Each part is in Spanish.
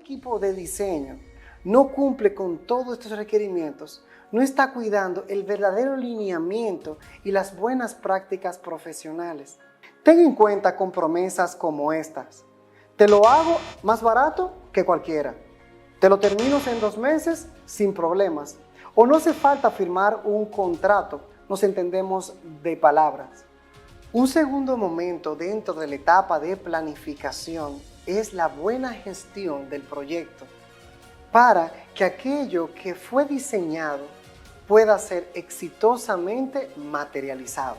equipo de diseño no cumple con todos estos requerimientos, no está cuidando el verdadero lineamiento y las buenas prácticas profesionales. Ten en cuenta con promesas como estas: te lo hago más barato que cualquiera, te lo termino en 2 meses sin problemas, o no hace falta firmar un contrato, nos entendemos de palabras. Un segundo momento dentro de la etapa de planificación es la buena gestión del proyecto para que aquello que fue diseñado pueda ser exitosamente materializado.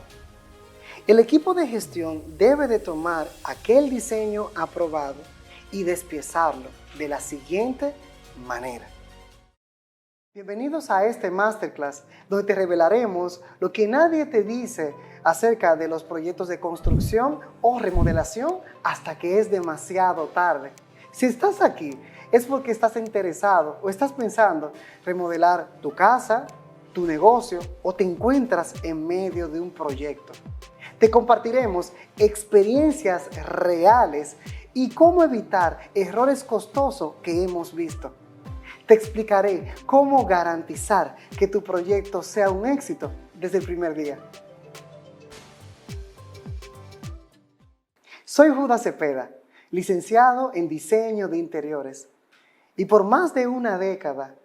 El equipo de gestión debe de tomar aquel diseño aprobado y despiezarlo de la siguiente manera. Bienvenidos a este Masterclass, donde te revelaremos lo que nadie te dice acerca de los proyectos de construcción o remodelación hasta que es demasiado tarde. Si estás aquí, es porque estás interesado o estás pensando remodelar tu casa, tu negocio o te encuentras en medio de un proyecto. Te compartiremos experiencias reales y cómo evitar errores costosos que hemos visto. Te explicaré cómo garantizar que tu proyecto sea un éxito desde el primer día. Soy Judas Cepeda, licenciado en diseño de interiores, y por más de una década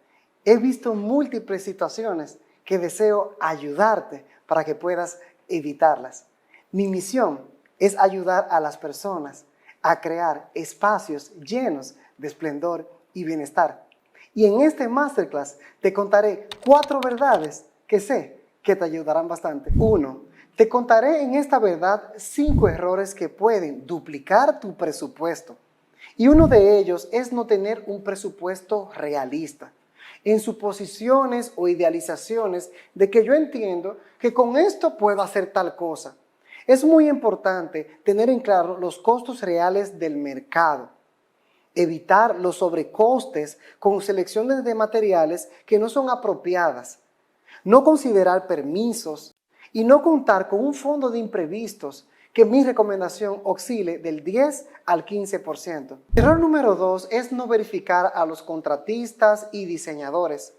he visto múltiples situaciones que deseo ayudarte para que puedas evitarlas. Mi misión es ayudar a las personas a crear espacios llenos de esplendor y bienestar. Y en este Masterclass te contaré 4 verdades que sé que te ayudarán bastante. 1. Te contaré en esta verdad 5 errores que pueden duplicar tu presupuesto. Y uno de ellos es no tener un presupuesto realista en suposiciones o idealizaciones de que yo entiendo que con esto puedo hacer tal cosa. Es muy importante tener en claro los costos reales del mercado. Evitar los sobrecostes con selecciones de materiales que no son apropiadas. No considerar permisos y no contar con un fondo de imprevistos, que mi recomendación oscile del 10 al 15%. Error número 2 es no verificar a los contratistas y diseñadores.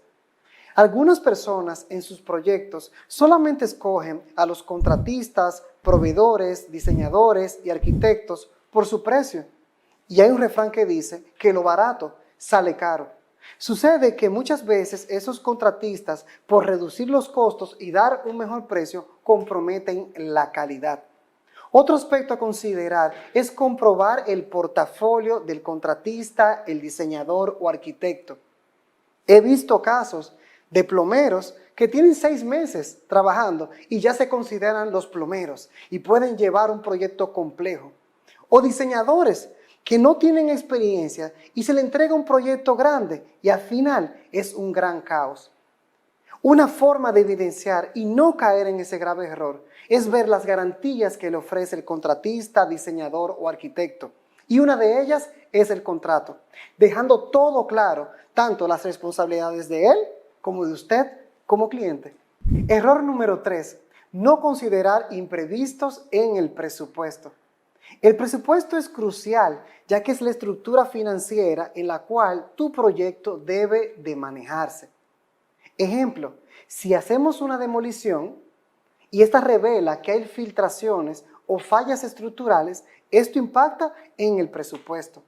Algunas personas en sus proyectos solamente escogen a los contratistas, proveedores, diseñadores y arquitectos por su precio. Y hay un refrán que dice que lo barato sale caro. Sucede que muchas veces esos contratistas, por reducir los costos y dar un mejor precio, comprometen la calidad. Otro aspecto a considerar es comprobar el portafolio del contratista, el diseñador o arquitecto. He visto casos de plomeros que tienen 6 meses trabajando y ya se consideran los plomeros y pueden llevar un proyecto complejo. O diseñadores que no tienen experiencia y se le entrega un proyecto grande y al final es un gran caos. Una forma de evidenciar y no caer en ese grave error es ver las garantías que le ofrece el contratista, diseñador o arquitecto. Y una de ellas es el contrato, dejando todo claro, tanto las responsabilidades de él como de usted como cliente. Error número 3, no considerar imprevistos en el presupuesto. El presupuesto es crucial, ya que es la estructura financiera en la cual tu proyecto debe de manejarse. Ejemplo, si hacemos una demolición y esta revela que hay filtraciones o fallas estructurales, esto impacta en el presupuesto.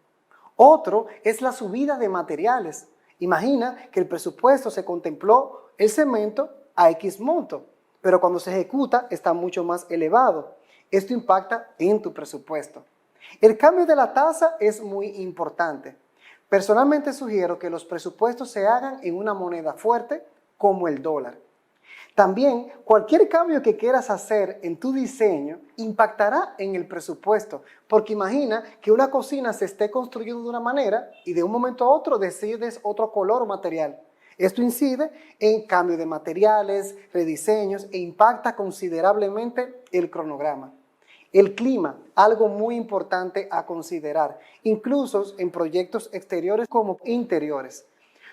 Otro es la subida de materiales. Imagina que el presupuesto se contempló el cemento a X monto, pero cuando se ejecuta está mucho más elevado. Esto impacta en tu presupuesto. El cambio de la tasa es muy importante. Personalmente sugiero que los presupuestos se hagan en una moneda fuerte como el dólar. También, cualquier cambio que quieras hacer en tu diseño impactará en el presupuesto, porque imagina que una cocina se esté construyendo de una manera y de un momento a otro decides otro color o material. Esto incide en cambio de materiales, rediseños e impacta considerablemente el cronograma. El clima, algo muy importante a considerar, incluso en proyectos exteriores como interiores.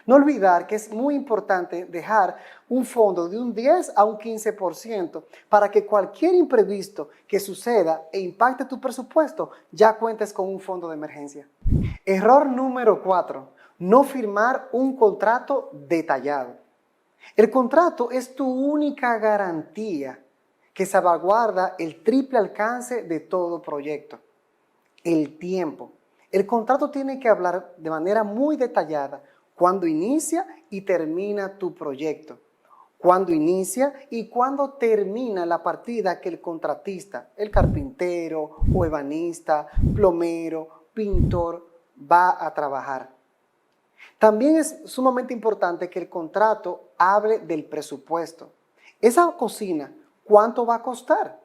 No olvidar que es muy importante dejar un fondo de un 10 a un 15% para que cualquier imprevisto que suceda e impacte tu presupuesto ya cuentes con un fondo de emergencia. Error número 4, no firmar un contrato detallado. El contrato es tu única garantía que salvaguarda el triple alcance de todo proyecto. El tiempo. El contrato tiene que hablar de manera muy detallada cuándo inicia y termina tu proyecto, cuándo inicia y cuándo termina la partida que el contratista, el carpintero o ebanista, plomero, pintor, va a trabajar. También es sumamente importante que el contrato hable del presupuesto. Esa cocina, ¿cuánto va a costar?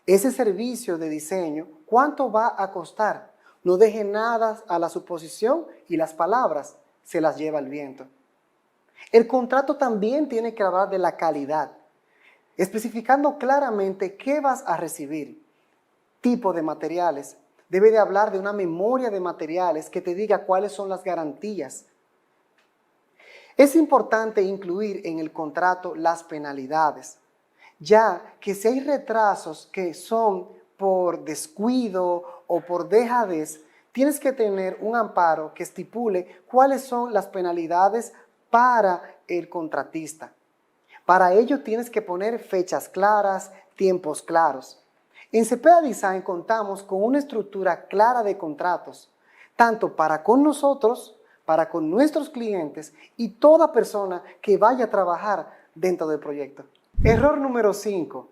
Ese servicio de diseño, ¿cuánto va a costar? No deje nada a la suposición y las palabras se las lleva el viento. El contrato también tiene que hablar de la calidad, especificando claramente qué vas a recibir, tipo de materiales. Debe de hablar de una memoria de materiales que te diga cuáles son las garantías. Es importante incluir en el contrato las penalidades, ya que si hay retrasos que son por descuido o por dejadez, tienes que tener un amparo que estipule cuáles son las penalidades para el contratista. Para ello tienes que poner fechas claras, tiempos claros. En Cepeda Design contamos con una estructura clara de contratos, tanto para con nosotros, para con nuestros clientes y toda persona que vaya a trabajar dentro del proyecto. Error número 5.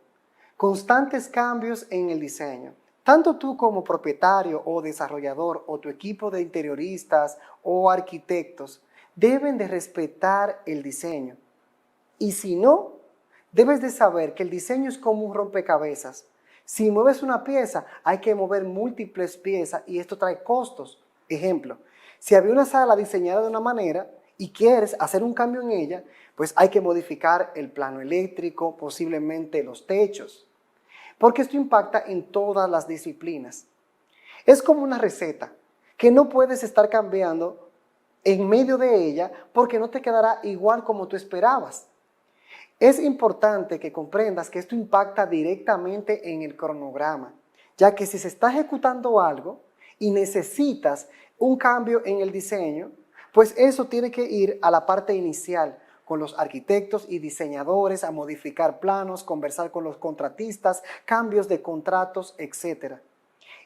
Constantes cambios en el diseño. Tanto tú como propietario o desarrollador o tu equipo de interioristas o arquitectos deben de respetar el diseño. Y si no, debes de saber que el diseño es como un rompecabezas. Si mueves una pieza, hay que mover múltiples piezas y esto trae costos. Ejemplo, si había una sala diseñada de una manera y quieres hacer un cambio en ella, pues hay que modificar el plano eléctrico, posiblemente los techos, porque esto impacta en todas las disciplinas. Es como una receta que no puedes estar cambiando en medio de ella porque no te quedará igual como tú esperabas. Es importante que comprendas que esto impacta directamente en el cronograma, ya que si se está ejecutando algo y necesitas un cambio en el diseño, pues eso tiene que ir a la parte inicial, con los arquitectos y diseñadores, a modificar planos, conversar con los contratistas, cambios de contratos, etc.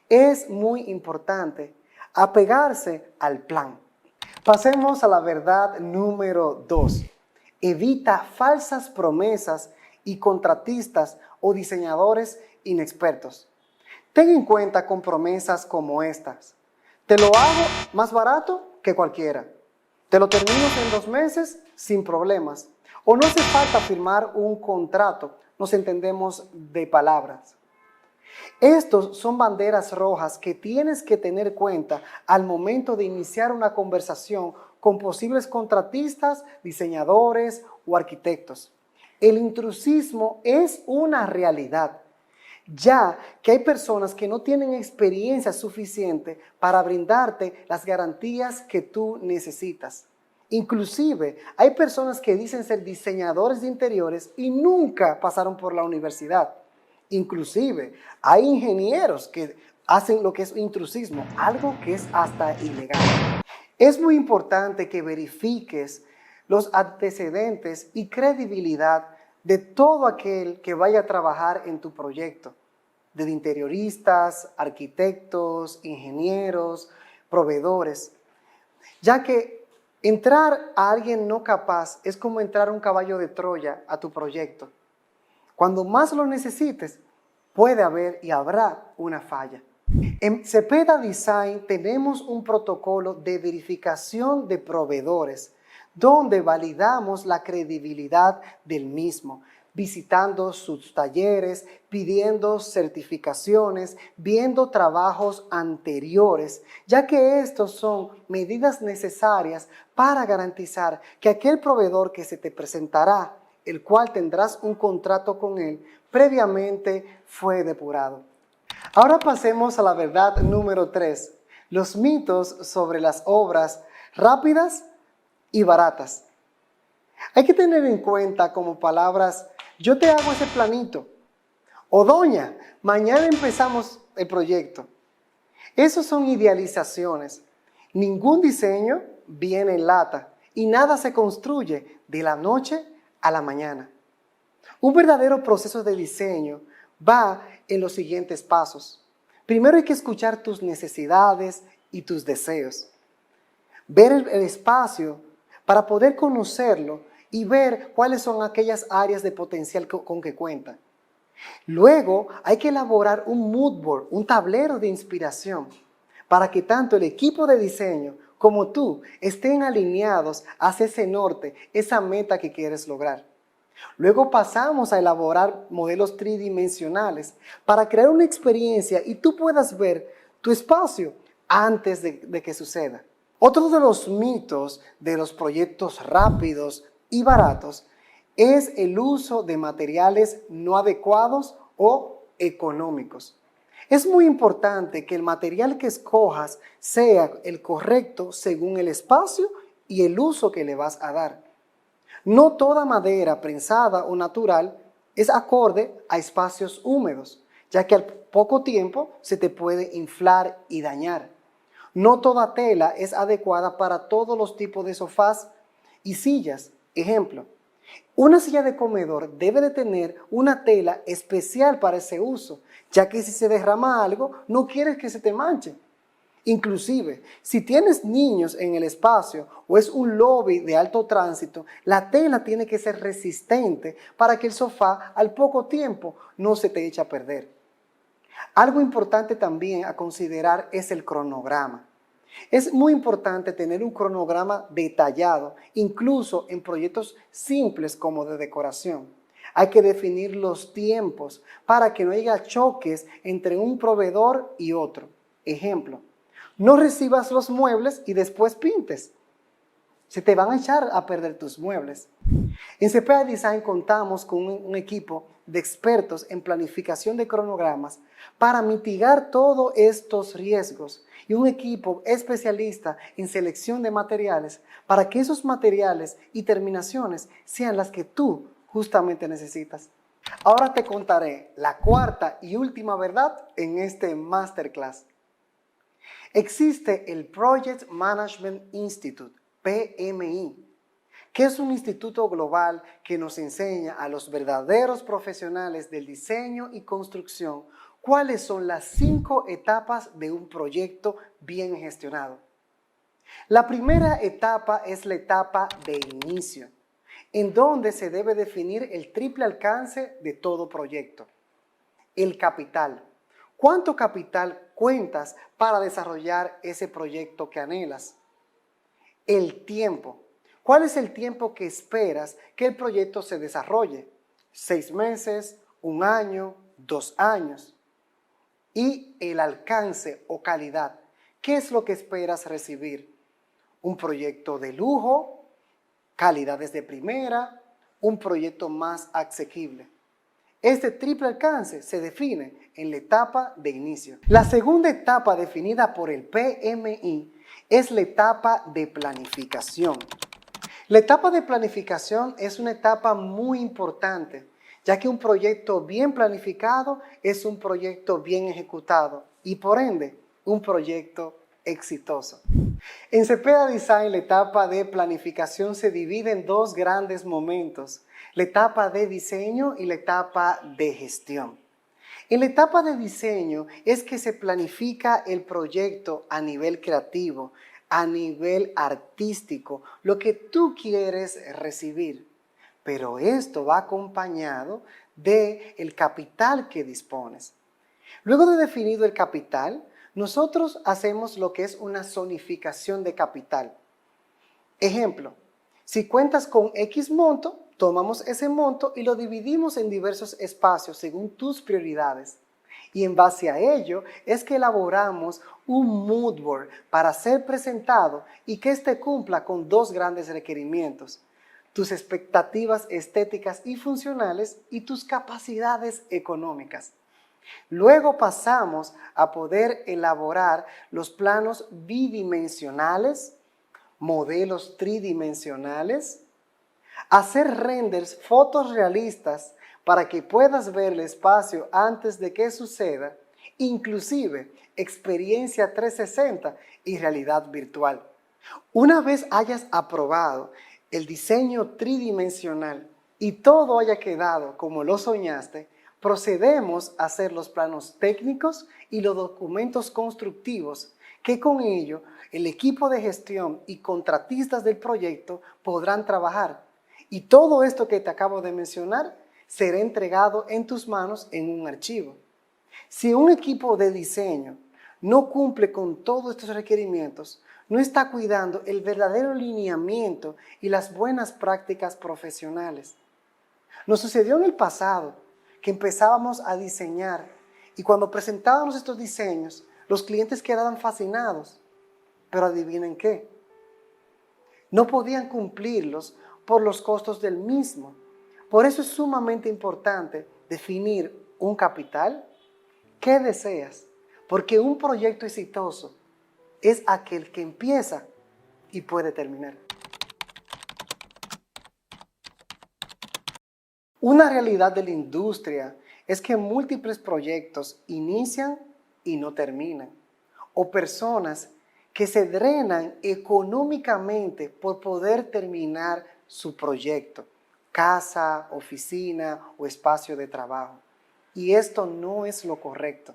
Es muy importante apegarse al plan. Pasemos a la verdad número 2. Evita falsas promesas y contratistas o diseñadores inexpertos. Ten en cuenta con promesas como estas. Te lo hago más barato que cualquiera. Te lo termino en 2 meses sin problemas. O no hace falta firmar un contrato, nos entendemos de palabras. Estos son banderas rojas que tienes que tener cuenta al momento de iniciar una conversación con posibles contratistas, diseñadores o arquitectos. El intrusismo es una realidad, ya que hay personas que no tienen experiencia suficiente para brindarte las garantías que tú necesitas. Inclusive, hay personas que dicen ser diseñadores de interiores y nunca pasaron por la universidad. Inclusive, hay ingenieros que hacen lo que es intrusismo, algo que es hasta ilegal. Es muy importante que verifiques los antecedentes y credibilidad de todo aquel que vaya a trabajar en tu proyecto, de interioristas, arquitectos, ingenieros, proveedores, ya que entrar a alguien no capaz es como entrar un caballo de Troya a tu proyecto. Cuando más lo necesites, puede haber y habrá una falla. En Cepeda Design tenemos un protocolo de verificación de proveedores, donde validamos la credibilidad del mismo, visitando sus talleres, pidiendo certificaciones, viendo trabajos anteriores, ya que estos son medidas necesarias para garantizar que aquel proveedor que se te presentará, el cual tendrás un contrato con él, previamente fue depurado. Ahora pasemos a la verdad número 3, los mitos sobre las obras rápidas y baratas. Hay que tener en cuenta como palabras, yo te hago ese planito, o doña, mañana empezamos el proyecto. Esos son idealizaciones Ningún diseño viene en lata y nada se construye de la noche a la mañana. Un verdadero proceso de diseño va en los siguientes pasos. Primero hay que escuchar tus necesidades y tus deseos. Ver el espacio para poder conocerlo y ver cuáles son aquellas áreas de potencial con que cuenta. Luego hay que elaborar un mood board, un tablero de inspiración, para que tanto el equipo de diseño como tú estén alineados hacia ese norte, esa meta que quieres lograr. Luego pasamos a elaborar modelos tridimensionales para crear una experiencia y tú puedas ver tu espacio antes de que suceda. Otro de los mitos de los proyectos rápidos y baratos es el uso de materiales no adecuados o económicos. Es muy importante que el material que escojas sea el correcto según el espacio y el uso que le vas a dar. No toda madera prensada o natural es acorde a espacios húmedos, ya que al poco tiempo se te puede inflar y dañar. No toda tela es adecuada para todos los tipos de sofás y sillas. Ejemplo, una silla de comedor debe de tener una tela especial para ese uso, ya que si se derrama algo, no quieres que se te manche. Inclusive, si tienes niños en el espacio o es un lobby de alto tránsito, la tela tiene que ser resistente para que el sofá al poco tiempo no se te eche a perder. Algo importante también a considerar es el cronograma. Es muy importante tener un cronograma detallado, incluso en proyectos simples como de decoración. Hay que definir los tiempos para que no haya choques entre un proveedor y otro. Ejemplo, no recibas los muebles y después pintes. Se te van a echar a perder tus muebles. En Cepeda Design contamos con un equipo de expertos en planificación de cronogramas para mitigar todos estos riesgos y un equipo especialista en selección de materiales para que esos materiales y terminaciones sean las que tú justamente necesitas. Ahora te contaré la cuarta y última verdad en este masterclass. Existe el Project Management Institute, PMI, que es un instituto global que nos enseña a los verdaderos profesionales del diseño y construcción cuáles son las 5 etapas de un proyecto bien gestionado. La primera etapa es la etapa de inicio, en donde se debe definir el triple alcance de todo proyecto. El capital. ¿Cuánto capital cuentas para desarrollar ese proyecto que anhelas? El tiempo. ¿Cuál es el tiempo que esperas que el proyecto se desarrolle? 6 meses, 1 año, 2 años. Y el alcance o calidad. ¿Qué es lo que esperas recibir? ¿Un proyecto de lujo? ¿Calidades de primera? ¿Un proyecto más asequible? Este triple alcance se define en la etapa de inicio. La segunda etapa definida por el PMI es la etapa de planificación. La etapa de planificación es una etapa muy importante, ya que un proyecto bien planificado es un proyecto bien ejecutado y por ende un proyecto exitoso. En Cepeda Design la etapa de planificación se divide en 2 grandes momentos, la etapa de diseño y la etapa de gestión. En la etapa de diseño es que se planifica el proyecto a nivel creativo, a nivel artístico, lo que tú quieres recibir. Pero esto va acompañado del capital que dispones. Luego de definido el capital, nosotros hacemos lo que es una zonificación de capital. Ejemplo, si cuentas con X monto, tomamos ese monto y lo dividimos en diversos espacios según tus prioridades. Y en base a ello es que elaboramos un mood board para ser presentado y que éste cumpla con 2 grandes requerimientos: tus expectativas estéticas y funcionales y tus capacidades económicas. Luego pasamos a poder elaborar los planos bidimensionales, modelos tridimensionales, hacer renders, fotos realistas para que puedas ver el espacio antes de que suceda inclusive experiencia 360 y realidad virtual. Una vez hayas aprobado el diseño tridimensional y todo haya quedado como lo soñaste, procedemos a hacer los planos técnicos y los documentos constructivos, que con ello el equipo de gestión y contratistas del proyecto podrán trabajar. Y todo esto que te acabo de mencionar será entregado en tus manos en un archivo. Si un equipo de diseño no cumple con todos estos requerimientos, no está cuidando el verdadero lineamiento y las buenas prácticas profesionales. Nos sucedió en el pasado que empezábamos a diseñar y cuando presentábamos estos diseños, los clientes quedaban fascinados. Pero adivinen qué, no podían cumplirlos por los costos del mismo. Por eso es sumamente importante definir un capital. ¿Qué deseas? Porque un proyecto exitoso es aquel que empieza y puede terminar. Una realidad de la industria es que múltiples proyectos inician y no terminan, o personas que se drenan económicamente por poder terminar su proyecto, casa, oficina o espacio de trabajo. Y esto no es lo correcto.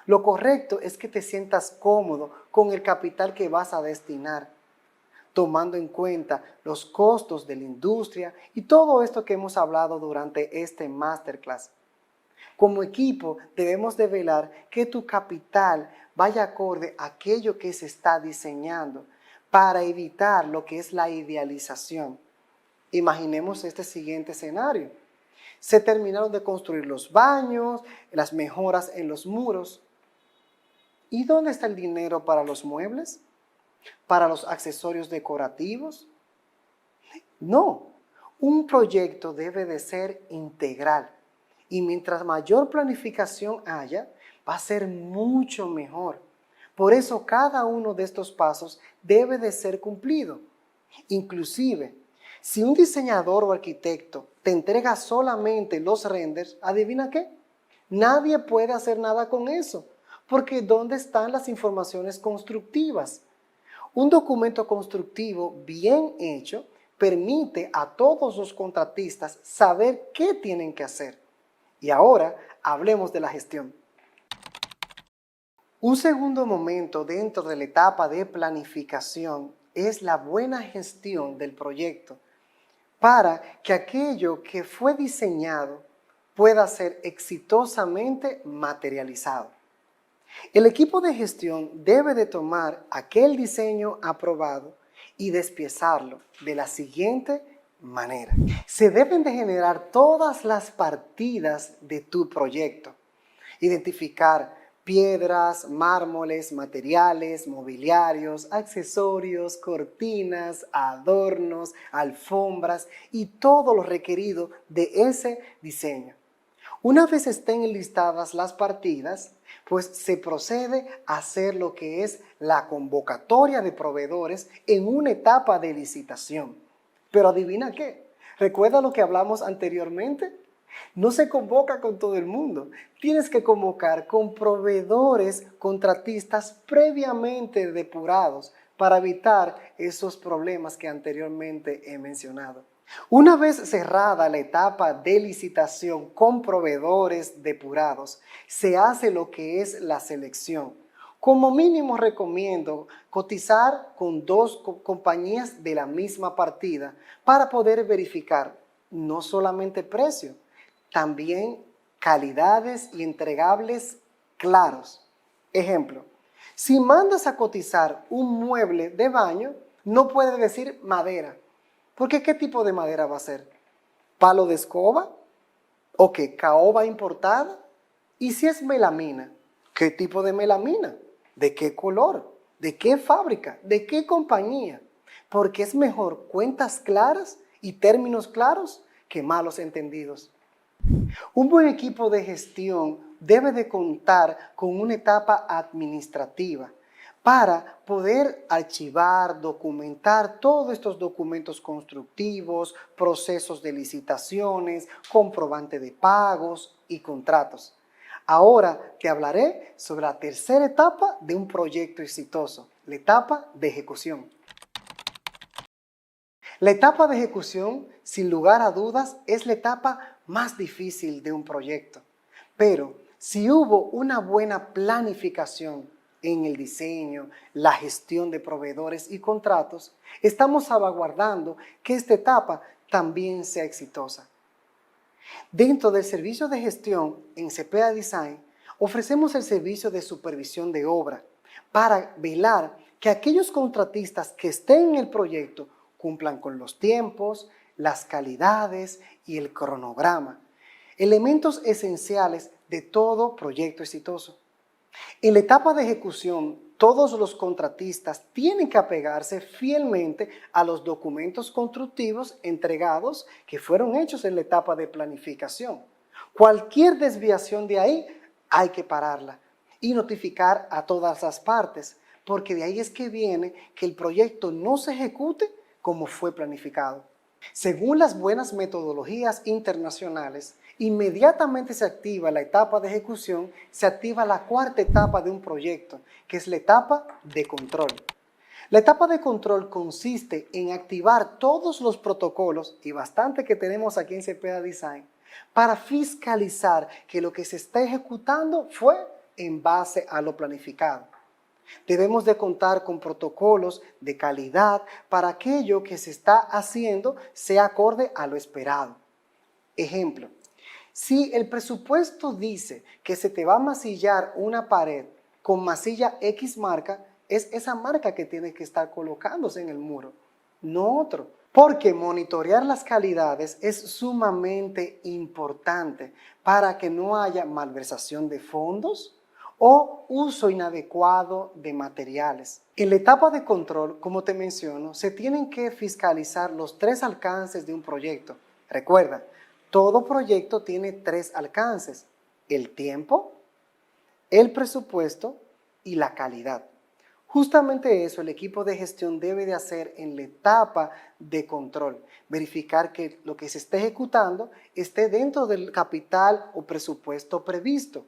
Lo correcto es que te sientas cómodo con el capital que vas a destinar, tomando en cuenta los costos de la industria y todo esto que hemos hablado durante este masterclass. Como equipo debemos de velar que tu capital vaya acorde a aquello que se está diseñando para evitar lo que es la idealización. Imaginemos este siguiente escenario. Se terminaron de construir los baños, las mejoras en los muros. ¿Y dónde está el dinero para los muebles? ¿Para los accesorios decorativos? No, un proyecto debe de ser integral y mientras mayor planificación haya, va a ser mucho mejor. Por eso cada uno de estos pasos debe de ser cumplido. Inclusive, si un diseñador o arquitecto te entrega solamente los renders, ¿adivina qué? Nadie puede hacer nada con eso, porque ¿dónde están las informaciones constructivas? Un documento constructivo bien hecho permite a todos los contratistas saber qué tienen que hacer. Y ahora hablemos de la gestión. Un segundo momento dentro de la etapa de planificación es la buena gestión del proyecto para que aquello que fue diseñado pueda ser exitosamente materializado. El equipo de gestión debe de tomar aquel diseño aprobado y despiezarlo de la siguiente manera. Se deben de generar todas las partidas de tu proyecto. Identificar piedras, mármoles, materiales, mobiliarios, accesorios, cortinas, adornos, alfombras y todo lo requerido de ese diseño. Una vez estén enlistadas las partidas, pues se procede a hacer lo que es la convocatoria de proveedores en una etapa de licitación. Pero adivina qué, ¿recuerda lo que hablamos anteriormente? No se convoca con todo el mundo. Tienes que convocar con proveedores contratistas previamente depurados para evitar esos problemas que anteriormente he mencionado. Una vez cerrada la etapa de licitación con proveedores depurados, se hace lo que es la selección. Como mínimo recomiendo cotizar con 2 compañías de la misma partida para poder verificar no solamente precio, también calidades y entregables claros. Ejemplo, si mandas a cotizar un mueble de baño, no puede decir madera. Porque ¿qué tipo de madera va a ser? ¿Palo de escoba? ¿O qué? ¿Caoba importada? ¿Y si es melamina? ¿Qué tipo de melamina? ¿De qué color? ¿De qué fábrica? ¿De qué compañía? Porque es mejor cuentas claras y términos claros que malos entendidos. Un buen equipo de gestión debe de contar con una etapa administrativa para poder archivar, documentar todos estos documentos constructivos, procesos de licitaciones, comprobante de pagos y contratos. Ahora te hablaré sobre la tercera etapa de un proyecto exitoso, la etapa de ejecución. La etapa de ejecución, sin lugar a dudas, es la etapa más difícil de un proyecto. Pero si hubo una buena planificación en el diseño, la gestión de proveedores y contratos, estamos salvaguardando que esta etapa también sea exitosa. Dentro del servicio de gestión en Cepeda Design, ofrecemos el servicio de supervisión de obra para velar que aquellos contratistas que estén en el proyecto cumplan con los tiempos, las calidades y el cronograma, elementos esenciales de todo proyecto exitoso. En la etapa de ejecución, todos los contratistas tienen que apegarse fielmente a los documentos constructivos entregados que fueron hechos en la etapa de planificación. Cualquier desviación de ahí hay que pararla y notificar a todas las partes, porque de ahí es que viene que el proyecto no se ejecute como fue planificado. Según las buenas metodologías internacionales, inmediatamente se activa la etapa de ejecución, se activa la cuarta etapa de un proyecto, que es la etapa de control. La etapa de control consiste en activar todos los protocolos, y bastante que tenemos aquí en Cepeda Design, para fiscalizar que lo que se está ejecutando fue en base a lo planificado. Debemos de contar con protocolos de calidad para aquello que se está haciendo sea acorde a lo esperado. Ejemplo, si el presupuesto dice que se te va a masillar una pared con masilla X marca, es esa marca que tiene que estar colocándose en el muro, no otro. Porque monitorear las calidades es sumamente importante para que no haya malversación de fondos o uso inadecuado de materiales. En la etapa de control, como te menciono, se tienen que fiscalizar los 3 alcances de un proyecto. Recuerda, todo proyecto tiene 3 alcances: el tiempo, el presupuesto y la calidad. Justamente eso el equipo de gestión debe de hacer en la etapa de control, verificar que lo que se esté ejecutando esté dentro del capital o presupuesto previsto,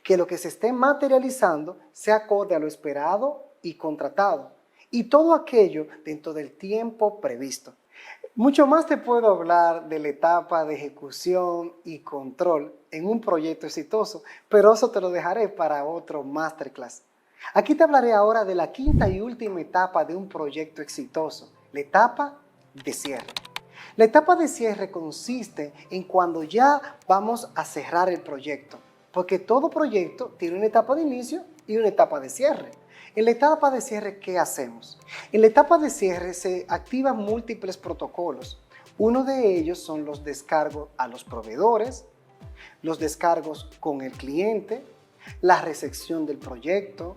que lo que se esté materializando sea acorde a lo esperado y contratado, y todo aquello dentro del tiempo previsto. Mucho más te puedo hablar de la etapa de ejecución y control en un proyecto exitoso, pero eso te lo dejaré para otro masterclass. Aquí te hablaré ahora de la quinta y última etapa de un proyecto exitoso, la etapa de cierre. La etapa de cierre consiste en cuando ya vamos a cerrar el proyecto, porque todo proyecto tiene una etapa de inicio y una etapa de cierre. En la etapa de cierre, ¿qué hacemos? En la etapa de cierre se activan múltiples protocolos. Uno de ellos son los descargos a los proveedores, los descargos con el cliente, la recepción del proyecto,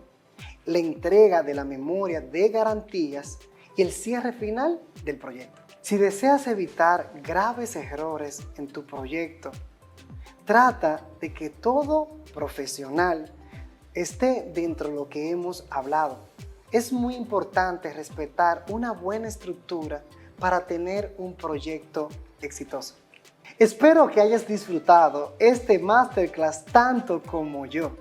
la entrega de la memoria de garantías y el cierre final del proyecto. Si deseas evitar graves errores en tu proyecto, trata de que todo profesional esté dentro de lo que hemos hablado. Es muy importante respetar una buena estructura para tener un proyecto exitoso. Espero que hayas disfrutado este masterclass tanto como yo.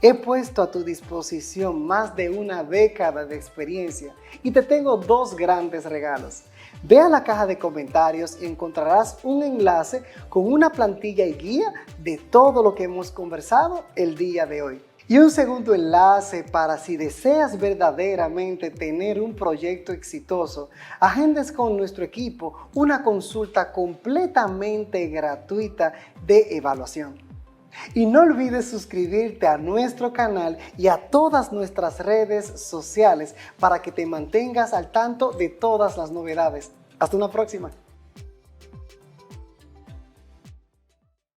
He puesto a tu disposición más de una década de experiencia y te tengo 2 grandes regalos. Ve a la caja de comentarios y encontrarás un enlace con una plantilla y guía de todo lo que hemos conversado el día de hoy. Y un segundo enlace para si deseas verdaderamente tener un proyecto exitoso, agendes con nuestro equipo una consulta completamente gratuita de evaluación. Y no olvides suscribirte a nuestro canal y a todas nuestras redes sociales para que te mantengas al tanto de todas las novedades. Hasta una próxima.